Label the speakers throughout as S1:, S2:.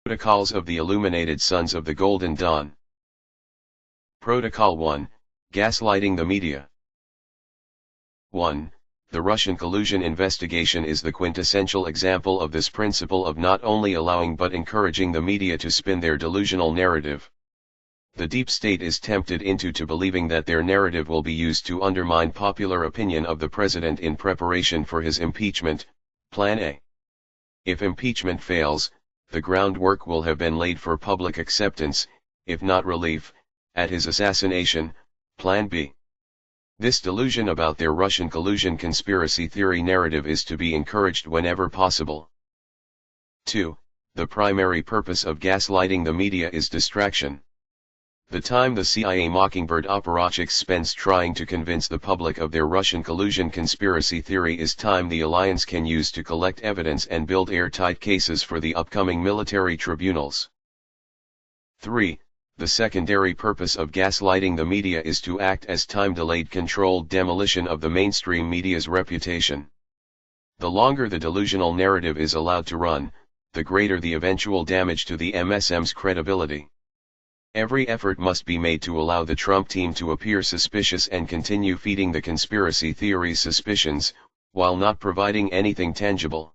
S1: Protocols of the Illuminated Sons of the Golden Dawn. Protocol 1, Gaslighting the Media. 1. The Russian collusion investigation is the quintessential example of this principle of not only allowing but encouraging the media to spin their delusional narrative. The deep state is tempted into believing that their narrative will be used to undermine popular opinion of the president in preparation for his impeachment, Plan A. If impeachment fails, the groundwork will have been laid for public acceptance, if not relief, at his assassination, Plan B. This delusion about their Russian collusion conspiracy theory narrative is to be encouraged whenever possible. 2. The primary purpose of gaslighting the media is distraction. The time the CIA Mockingbird apparatchik spends trying to convince the public of their Russian collusion conspiracy theory is time the alliance can use to collect evidence and build airtight cases for the upcoming military tribunals. 3. The secondary purpose of gaslighting the media is to act as time-delayed controlled demolition of the mainstream media's reputation. The longer the delusional narrative is allowed to run, the greater the eventual damage to the MSM's credibility. Every effort must be made to allow the Trump team to appear suspicious and continue feeding the conspiracy theories suspicions, while not providing anything tangible.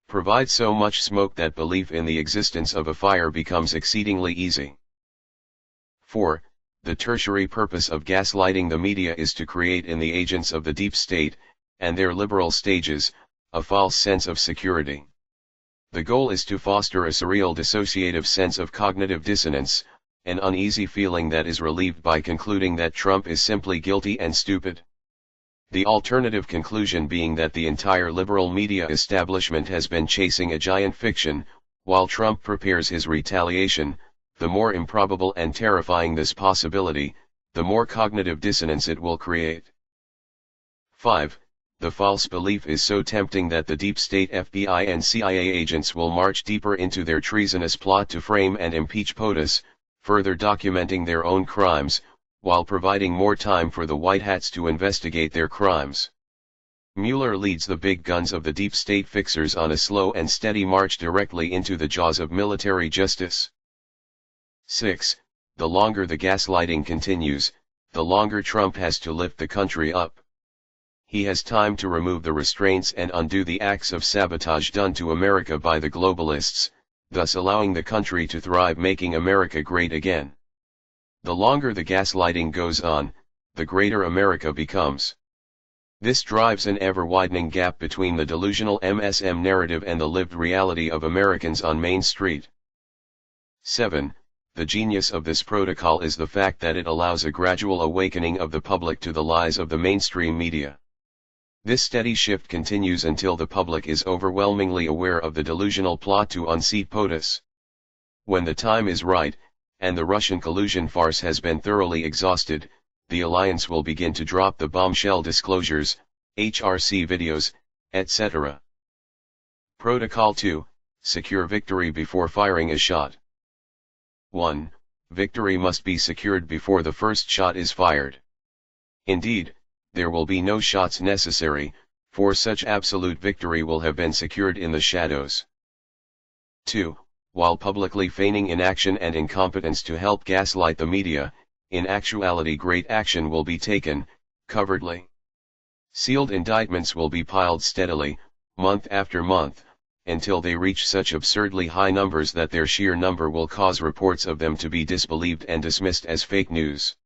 S1: Provide so much smoke that belief in the existence of a fire becomes exceedingly easy. 4. The tertiary purpose of gaslighting the media is to create in the agents of the deep state, and their liberal stages, a false sense of security. The goal is to foster a surreal dissociative sense of cognitive dissonance, an uneasy feeling that is relieved by concluding that Trump is simply guilty and stupid. The alternative conclusion being that the entire liberal media establishment has been chasing a giant fiction, while Trump prepares his retaliation. The more improbable and terrifying this possibility, the more cognitive dissonance it will create. 5. The false belief is so tempting that the deep state FBI and CIA agents will march deeper into their treasonous plot to frame and impeach POTUS, further documenting their own crimes, while providing more time for the White Hats to investigate their crimes. Mueller leads the big guns of the deep state fixers on a slow and steady march directly into the jaws of military justice. 6. The longer the gaslighting continues, the longer Trump has to lift the country up. He has time to remove the restraints and undo the acts of sabotage done to America by the globalists, thus allowing the country to thrive, making America great again. The longer the gaslighting goes on, the greater America becomes. This drives an ever-widening gap between the delusional MSM narrative and the lived reality of Americans on Main Street. 7. The genius of this protocol is the fact that it allows a gradual awakening of the public to the lies of the mainstream media. This steady shift continues until the public is overwhelmingly aware of the delusional plot to unseat POTUS. When the time is right, and the Russian collusion farce has been thoroughly exhausted, the alliance will begin to drop the bombshell disclosures, HRC videos, etc. Protocol 2, Secure victory before firing a shot. 1. Victory must be secured before the first shot is fired. Indeed, there will be no shots necessary, for such absolute victory will have been secured in the shadows. 2. While publicly feigning inaction and incompetence to help gaslight the media, in actuality great action will be taken, covertly. Sealed indictments will be piled steadily, month after month, until they reach such absurdly high numbers that their sheer number will cause reports of them to be disbelieved and dismissed as fake news.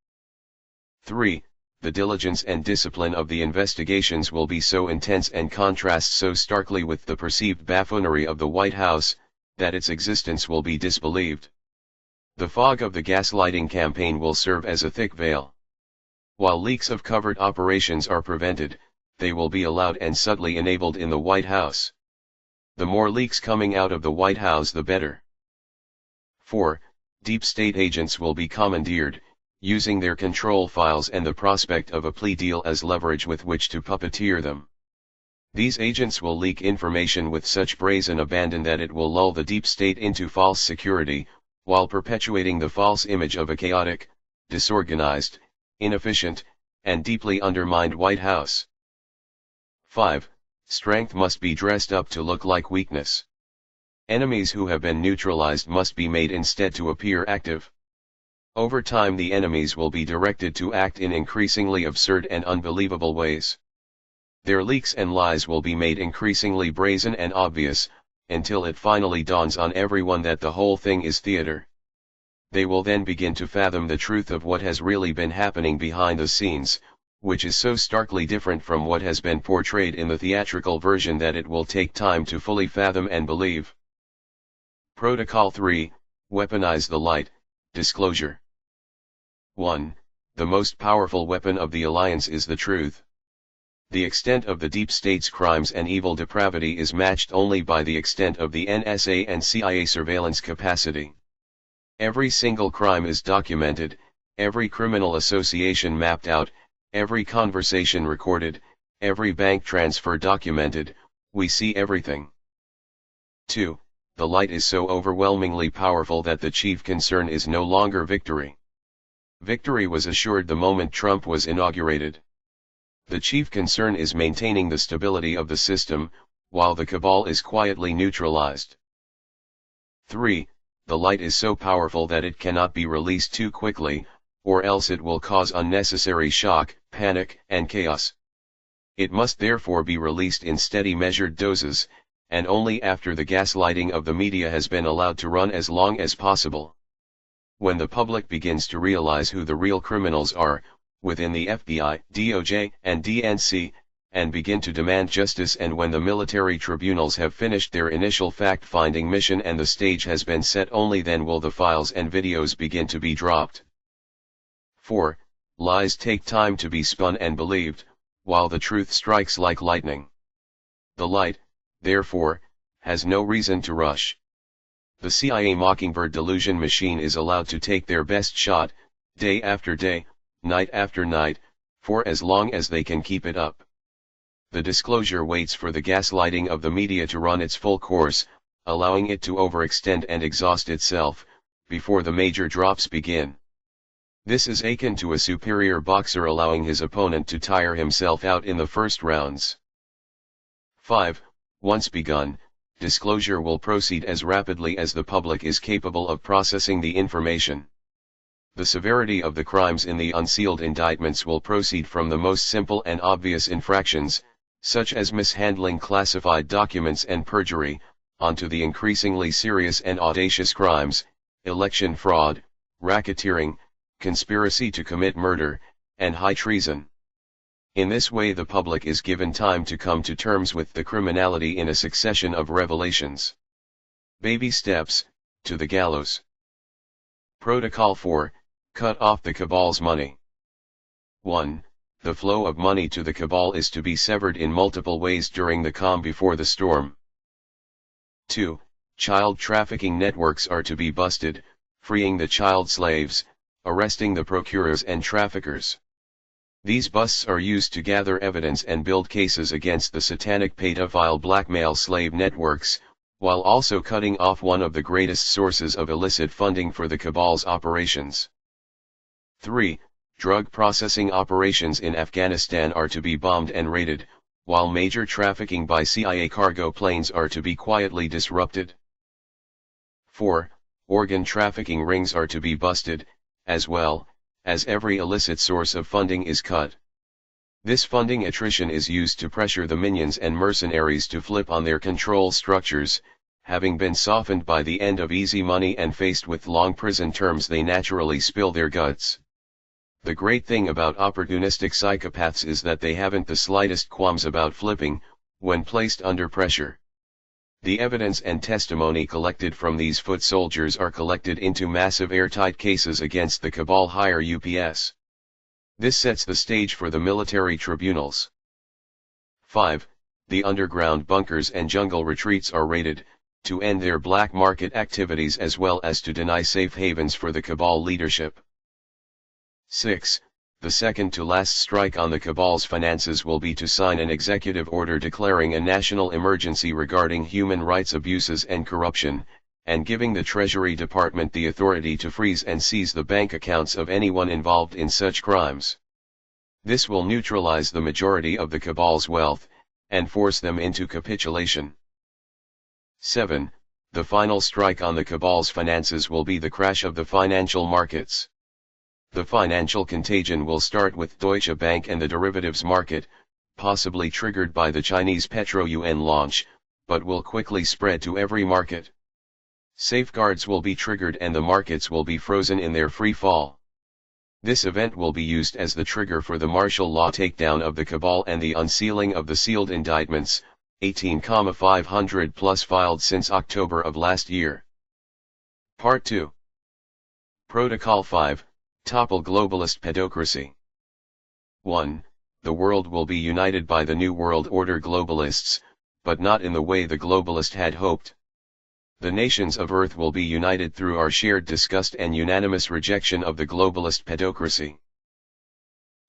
S1: 3. The diligence and discipline of the investigations will be so intense and contrast so starkly with the perceived buffoonery of the White House, that its existence will be disbelieved. The fog of the gaslighting campaign will serve as a thick veil. While leaks of covert operations are prevented, they will be allowed and subtly enabled in the White House. The more leaks coming out of the White House the better. 4. Deep state agents will be commandeered, using their control files and the prospect of a plea deal as leverage with which to puppeteer them. These agents will leak information with such brazen abandon that it will lull the deep state into false security, while perpetuating the false image of a chaotic, disorganized, inefficient, and deeply undermined White House. 5. Strength must be dressed up to look like weakness. Enemies who have been neutralized must be made instead to appear active. Over time the enemies will be directed to act in increasingly absurd and unbelievable ways. Their leaks and lies will be made increasingly brazen and obvious, until it finally dawns on everyone that the whole thing is theater. They will then begin to fathom the truth of what has really been happening behind the scenes, which is so starkly different from what has been portrayed in the theatrical version that it will take time to fully fathom and believe. Protocol 3, Weaponize the Light, Disclosure. 1. The most powerful weapon of the Alliance is the truth. The extent of the deep state's crimes and evil depravity is matched only by the extent of the NSA and CIA surveillance capacity. Every single crime is documented, every criminal association mapped out, every conversation recorded, every bank transfer documented. We see everything. 2. The light is so overwhelmingly powerful that the chief concern is no longer victory. Victory was assured the moment Trump was inaugurated. The chief concern is maintaining the stability of the system, while the cabal is quietly neutralized. 3. The light is so powerful that it cannot be released too quickly, or else it will cause unnecessary shock, panic, and chaos. It must therefore be released in steady measured doses, and only after the gaslighting of the media has been allowed to run as long as possible. When the public begins to realize who the real criminals are, within the FBI, DOJ, and DNC, and begin to demand justice, and when the military tribunals have finished their initial fact-finding mission and the stage has been set, only then will the files and videos begin to be dropped. 4. Lies take time to be spun and believed, while the truth strikes like lightning. The light, therefore, has no reason to rush. The CIA Mockingbird delusion machine is allowed to take their best shot, day after day, night after night, for as long as they can keep it up. The disclosure waits for the gaslighting of the media to run its full course, allowing it to overextend and exhaust itself, before the major drops begin. This is akin to a superior boxer allowing his opponent to tire himself out in the first rounds. 5. Once begun, disclosure will proceed as rapidly as the public is capable of processing the information. The severity of the crimes in the unsealed indictments will proceed from the most simple and obvious infractions, such as mishandling classified documents and perjury, onto the increasingly serious and audacious crimes, election fraud, racketeering, conspiracy to commit murder, and high treason. In this way the public is given time to come to terms with the criminality in a succession of revelations. Baby steps, to the gallows. Protocol 4, Cut off the cabal's money. 1. The flow of money to the cabal is to be severed in multiple ways during the calm before the storm. 2. Child trafficking networks are to be busted, freeing the child slaves, arresting the procurers and traffickers. These busts are used to gather evidence and build cases against the satanic pedophile blackmail slave networks, while also cutting off one of the greatest sources of illicit funding for the cabal's operations. 3. Drug processing operations in Afghanistan are to be bombed and raided, while major trafficking by CIA cargo planes are to be quietly disrupted. 4. Organ trafficking rings are to be busted, as well as every illicit source of funding is cut. This funding attrition is used to pressure the minions and mercenaries to flip on their control structures. Having been softened by the end of easy money and faced with long prison terms, they naturally spill their guts. The great thing about opportunistic psychopaths is that they haven't the slightest qualms about flipping, when placed under pressure. The evidence and testimony collected from these foot soldiers are collected into massive airtight cases against the cabal higher ups. This sets the stage for the military tribunals. 5. The underground bunkers and jungle retreats are raided, to end their black market activities as well as to deny safe havens for the cabal leadership. 6. The second to last strike on the cabal's finances will be to sign an executive order declaring a national emergency regarding human rights abuses and corruption, and giving the Treasury Department the authority to freeze and seize the bank accounts of anyone involved in such crimes. This will neutralize the majority of the cabal's wealth, and force them into capitulation. 7. the final strike on the cabal's finances will be the crash of the financial markets. The financial contagion will start with Deutsche Bank and the derivatives market, possibly triggered by the Chinese Petro-Yuan launch, but will quickly spread to every market. Safeguards will be triggered and the markets will be frozen in their free fall. This event will be used as the trigger for the martial law takedown of the cabal and the unsealing of the sealed indictments, 18,500 plus filed since October of last year. Part 2. Protocol 5, Topple Globalist Pedocracy. 1. The world will be united by the New World Order globalists, but not in the way the globalist had hoped. The nations of Earth will be united through our shared disgust and unanimous rejection of the globalist pedocracy.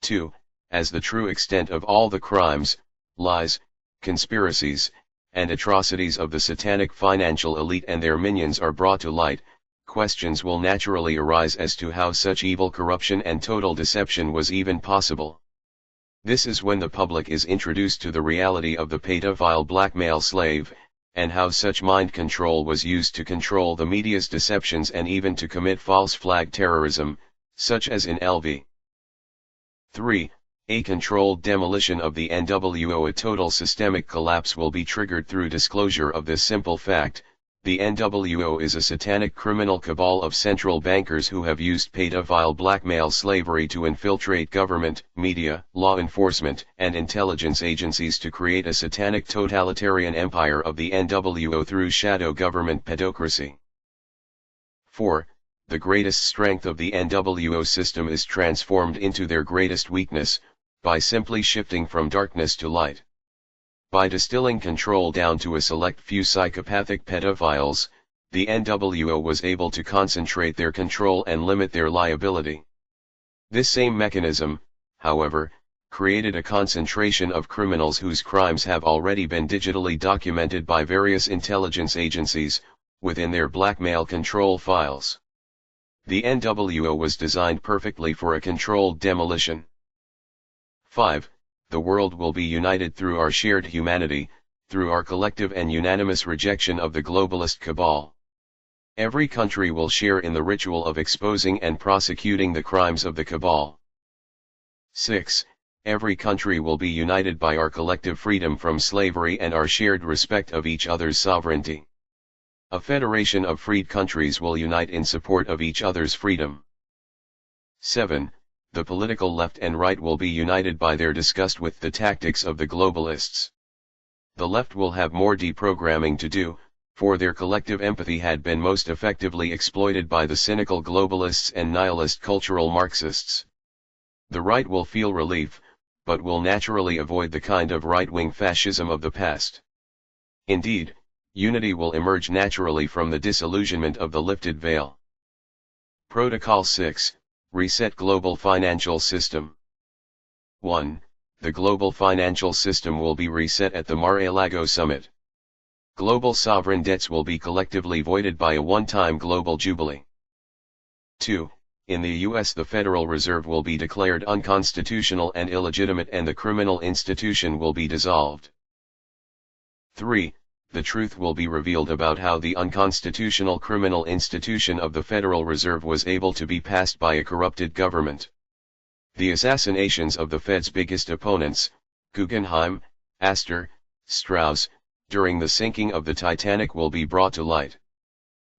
S1: 2. As the true extent of all the crimes, lies, conspiracies, and atrocities of the satanic financial elite and their minions are brought to light, questions will naturally arise as to how such evil corruption and total deception was even possible. This is when the public is introduced to the reality of the pedophile blackmail slave, and how such mind control was used to control the media's deceptions and even to commit false flag terrorism, such as in LV. 3. A controlled demolition of the NWO. A total systemic collapse will be triggered through disclosure of this simple fact: the NWO is a satanic criminal cabal of central bankers who have used pedophile blackmail slavery to infiltrate government, media, law enforcement, and intelligence agencies to create a satanic totalitarian empire of the NWO through shadow government pedocracy. 4. The greatest strength of the NWO system is transformed into their greatest weakness, by simply shifting from darkness to light. By distilling control down to a select few psychopathic pedophiles, the NWO was able to concentrate their control and limit their liability. This same mechanism, however, created a concentration of criminals whose crimes have already been digitally documented by various intelligence agencies, within their blackmail control files. The NWO was designed perfectly for a controlled demolition. 5. The world will be united through our shared humanity, through our collective and unanimous rejection of the globalist cabal. Every country will share in the ritual of exposing and prosecuting the crimes of the cabal. 6. Every country will be united by our collective freedom from slavery and our shared respect of each other's sovereignty. A federation of freed countries will unite in support of each other's freedom. 7. The political left and right will be united by their disgust with the tactics of the globalists. The left will have more deprogramming to do, for their collective empathy had been most effectively exploited by the cynical globalists and nihilist cultural Marxists. The right will feel relief, but will naturally avoid the kind of right-wing fascism of the past. Indeed, unity will emerge naturally from the disillusionment of the lifted veil. Protocol 6. Reset global financial system. 1. The global financial system will be reset at the Mar-a-Lago summit. Global sovereign debts will be collectively voided by a one-time global jubilee. 2. In the US, the Federal Reserve will be declared unconstitutional and illegitimate and the criminal institution will be dissolved. 3. The truth will be revealed about how the unconstitutional criminal institution of the Federal Reserve was able to be passed by a corrupted government. The assassinations of the Fed's biggest opponents, Guggenheim, Astor, Strauss, during the sinking of the Titanic will be brought to light.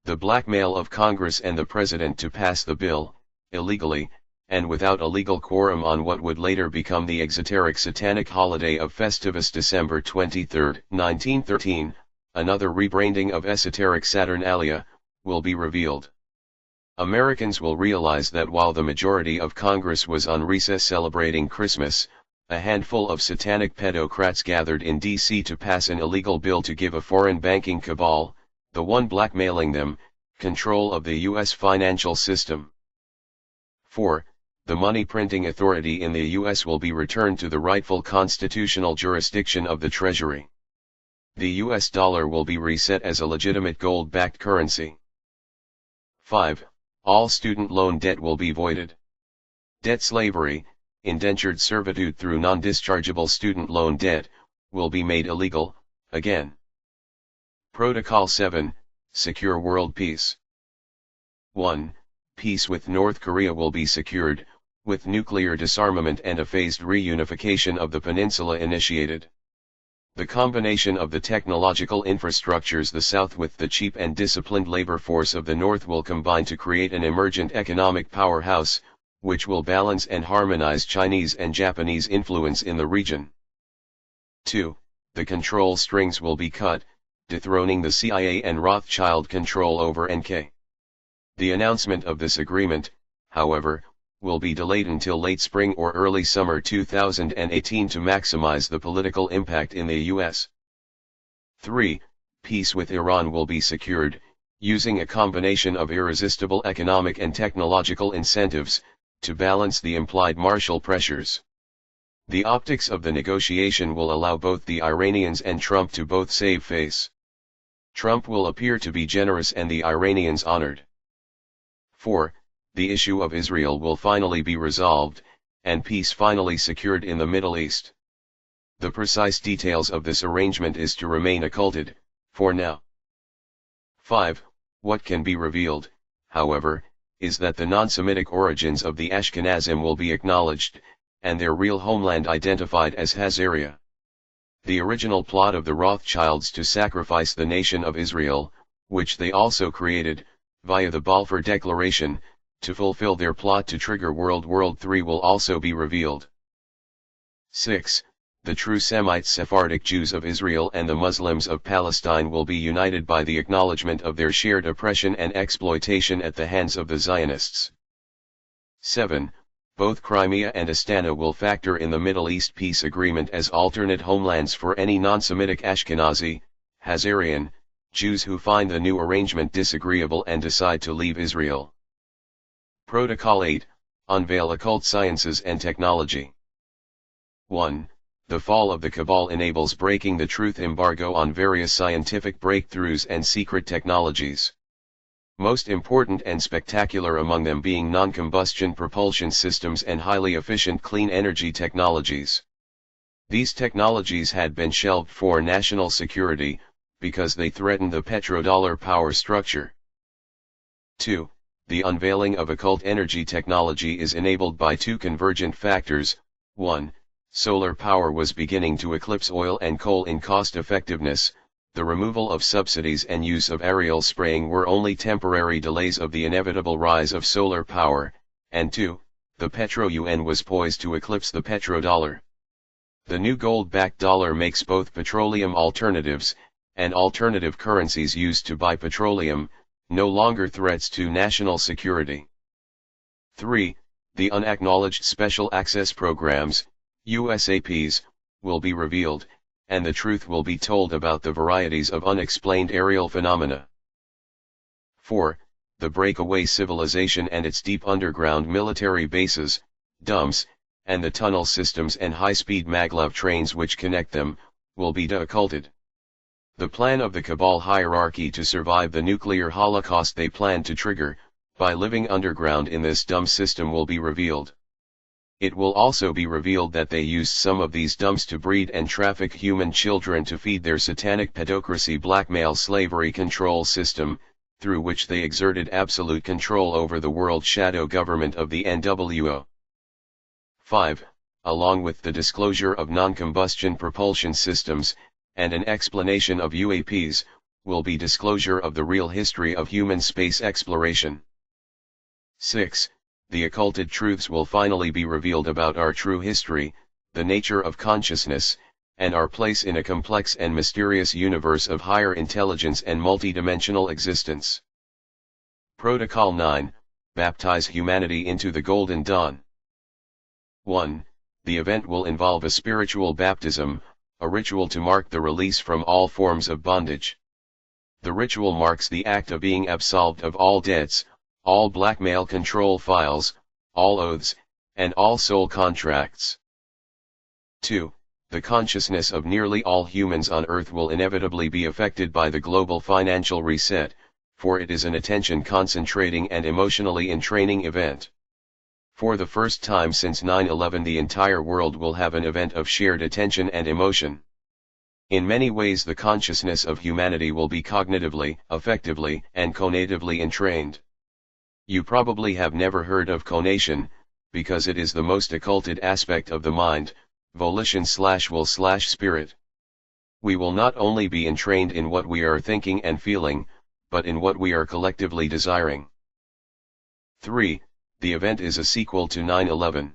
S1: The blackmail of Congress and the President to pass the bill, illegally, and without a legal quorum on what would later become the exoteric satanic holiday of Festivus December 23, 1913, another rebranding of esoteric Saturnalia, will be revealed. Americans will realize that while the majority of Congress was on recess celebrating Christmas, a handful of satanic pedocrats gathered in D.C. to pass an illegal bill to give a foreign banking cabal, the one blackmailing them, control of the U.S. financial system. 4. The money printing authority in the U.S. will be returned to the rightful constitutional jurisdiction of the Treasury. The U.S. dollar will be reset as a legitimate gold-backed currency. 5. All student loan debt will be voided. Debt slavery, indentured servitude through non-dischargeable student loan debt, will be made illegal, again. Protocol 7, secure world peace. 1. Peace with North Korea will be secured, with nuclear disarmament and a phased reunification of the peninsula initiated. The combination of the technological infrastructures the South with the cheap and disciplined labor force of the North will combine to create an emergent economic powerhouse, which will balance and harmonize Chinese and Japanese influence in the region. 2. The control strings will be cut, dethroning the CIA and Rothschild control over NK. The announcement of this agreement, however, will be delayed until late spring or early summer 2018 to maximize the political impact in the US. 3. Peace with Iran will be secured, using a combination of irresistible economic and technological incentives, to balance the implied martial pressures. The optics of the negotiation will allow both the Iranians and Trump to both save face. Trump will appear to be generous and the Iranians honored. 4. The issue of Israel will finally be resolved, and peace finally secured in the Middle East. The precise details of this arrangement is to remain occulted, for now. 5. What can be revealed, however, is that the non-Semitic origins of the Ashkenazim will be acknowledged, and their real homeland identified as Hazaria. The original plot of the Rothschilds to sacrifice the nation of Israel, which they also created, via the Balfour Declaration, to fulfill their plot to trigger World War III will also be revealed. 6. The true Semite Sephardic Jews of Israel and the Muslims of Palestine will be united by the acknowledgement of their shared oppression and exploitation at the hands of the Zionists. 7. Both Crimea and Astana will factor in the Middle East peace agreement as alternate homelands for any non-Semitic Ashkenazi, Hazarian, Jews who find the new arrangement disagreeable and decide to leave Israel. Protocol 8, Unveil Occult Sciences and Technology. 1. The fall of the Cabal enables breaking the truth embargo on various scientific breakthroughs and secret technologies. Most important and spectacular among them being non-combustion propulsion systems and highly efficient clean energy technologies. These technologies had been shelved for national security, because they threatened the petrodollar power structure. 2. The unveiling of occult energy technology is enabled by two convergent factors. 1. Solar power was beginning to eclipse oil and coal in cost-effectiveness. The removal of subsidies and use of aerial spraying were only temporary delays of the inevitable rise of solar power. And 2. The petro-yuan was poised to eclipse the petrodollar. The new gold-backed dollar makes both petroleum alternatives, and alternative currencies used to buy petroleum, no longer threats to national security. 3. The unacknowledged Special Access Programs, USAPs, will be revealed, and the truth will be told about the varieties of unexplained aerial phenomena. 4. The breakaway civilization and its deep underground military bases, dumps, and the tunnel systems and high-speed maglev trains which connect them, will be de-occulted. The plan of the Cabal hierarchy to survive the nuclear holocaust they plan to trigger, by living underground in this dumb system will be revealed. It will also be revealed that they used some of these dumps to breed and traffic human children to feed their satanic pedocracy blackmail slavery control system, through which they exerted absolute control over the world shadow government of the NWO. 5. Along with the disclosure of non-combustion propulsion systems, and an explanation of UAPs, will be disclosure of the real history of human space exploration. 6. The occulted truths will finally be revealed about our true history, the nature of consciousness, and our place in a complex and mysterious universe of higher intelligence and multidimensional existence. Protocol 9, Baptize humanity into the Golden Dawn. 1. The event will involve a spiritual baptism, a ritual to mark the release from all forms of bondage. The ritual marks the act of being absolved of all debts, all blackmail control files, all oaths, and all soul contracts. 2. The consciousness of nearly all humans on Earth will inevitably be affected by the global financial reset, for it is an attention-concentrating and emotionally entraining event. For the first time since 9/11 the entire world will have an event of shared attention and emotion. In many ways the consciousness of humanity will be cognitively, affectively, and conatively entrained. You probably have never heard of conation, because it is the most occulted aspect of the mind, volition/will/spirit. We will not only be entrained in what we are thinking and feeling, but in what we are collectively desiring. 3. The event is a sequel to 9/11.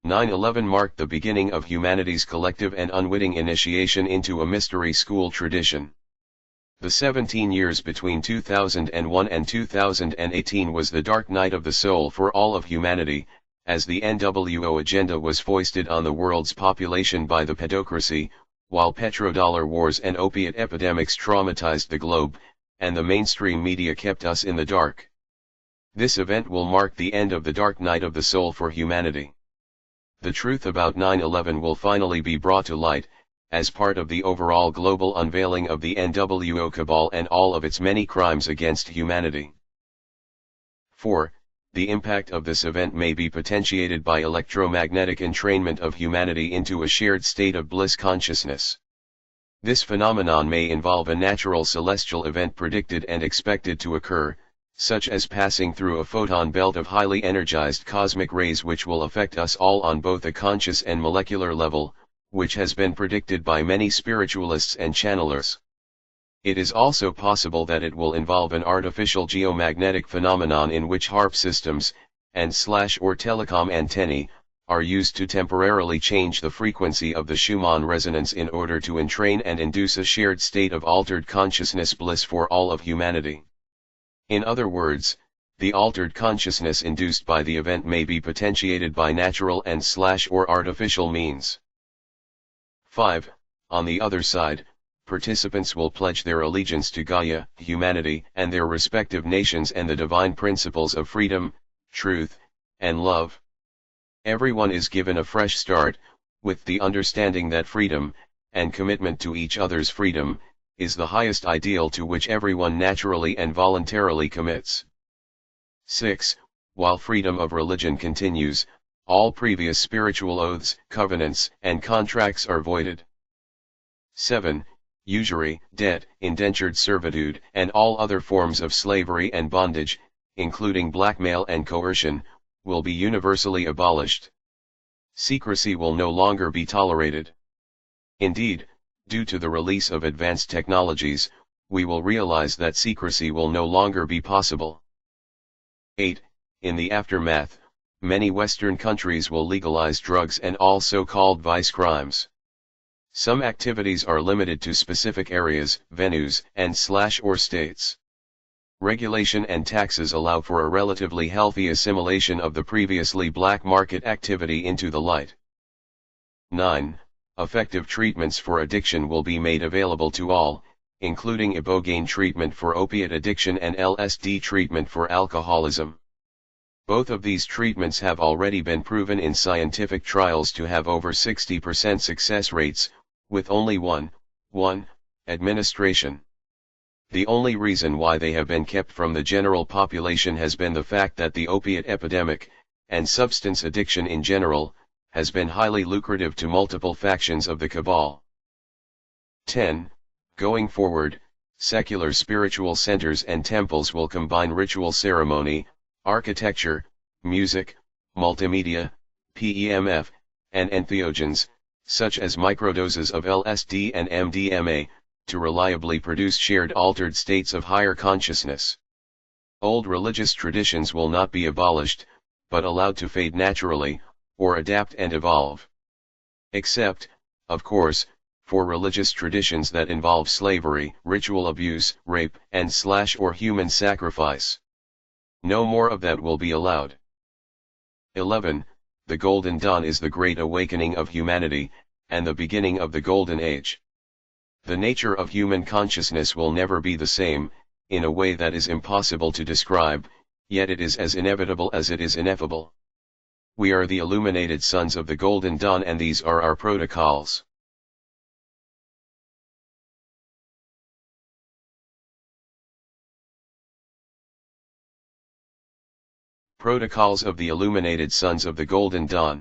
S1: 9/11 marked the beginning of humanity's collective and unwitting initiation into a mystery school tradition. The 17 years between 2001 and 2018 was the dark night of the soul for all of humanity, as the NWO agenda was foisted on the world's population by the pedocracy, while petrodollar wars and opiate epidemics traumatized the globe, and the mainstream media kept us in the dark. This event will mark the end of the dark night of the soul for humanity. The truth about 9/11 will finally be brought to light, as part of the overall global unveiling of the NWO cabal and all of its many crimes against humanity. 4. The impact of this event may be potentiated by electromagnetic entrainment of humanity into a shared state of bliss consciousness. This phenomenon may involve a natural celestial event predicted and expected to occur, such as passing through a photon belt of highly energized cosmic rays which will affect us all on both a conscious and molecular level, which has been predicted by many spiritualists and channelers. It is also possible that it will involve an artificial geomagnetic phenomenon in which HARP systems, and/or telecom antennae, are used to temporarily change the frequency of the Schumann resonance in order to entrain and induce a shared state of altered consciousness bliss for all of humanity. In other words, the altered consciousness induced by the event may be potentiated by natural and/or artificial means. 5. On the other side, participants will pledge their allegiance to Gaia, humanity, and their respective nations and the divine principles of freedom, truth, and love. Everyone is given a fresh start, with the understanding that freedom, and commitment to each other's freedom, is the highest ideal to which everyone naturally and voluntarily commits. 6. While freedom of religion continues, all previous spiritual oaths, covenants, and contracts are voided. 7. Usury, debt, indentured servitude, and all other forms of slavery and bondage, including blackmail and coercion, will be universally abolished. Secrecy will no longer be tolerated. Indeed, due to the release of advanced technologies, we will realize that secrecy will no longer be possible. 8. In the aftermath, many Western countries will legalize drugs and all so-called vice crimes. Some activities are limited to specific areas, venues, and/or states. Regulation and taxes allow for a relatively healthy assimilation of the previously black market activity into the light. 9. Effective treatments for addiction will be made available to all, including ibogaine treatment for opiate addiction and LSD treatment for alcoholism. Both of these treatments have already been proven in scientific trials to have over 60% success rates, with only one administration. The only reason why they have been kept from the general population has been the fact that the opiate epidemic, and substance addiction in general, has been highly lucrative to multiple factions of the cabal. 10. Going forward, secular spiritual centers and temples will combine ritual ceremony, architecture, music, multimedia, PEMF, and entheogens, such as microdoses of LSD and MDMA, to reliably produce shared altered states of higher consciousness. Old religious traditions will not be abolished, but allowed to fade naturally, or adapt and evolve. Except, of course, for religious traditions that involve slavery, ritual abuse, rape, and/or human sacrifice. No more of that will be allowed. 11. The Golden Dawn is the great awakening of humanity, and the beginning of the Golden Age. The nature of human consciousness will never be the same, in a way that is impossible to describe, yet it is as inevitable as it is ineffable. We are the illuminated sons of the Golden Dawn, and these are our protocols. Protocols of the Illuminated Sons of the Golden Dawn.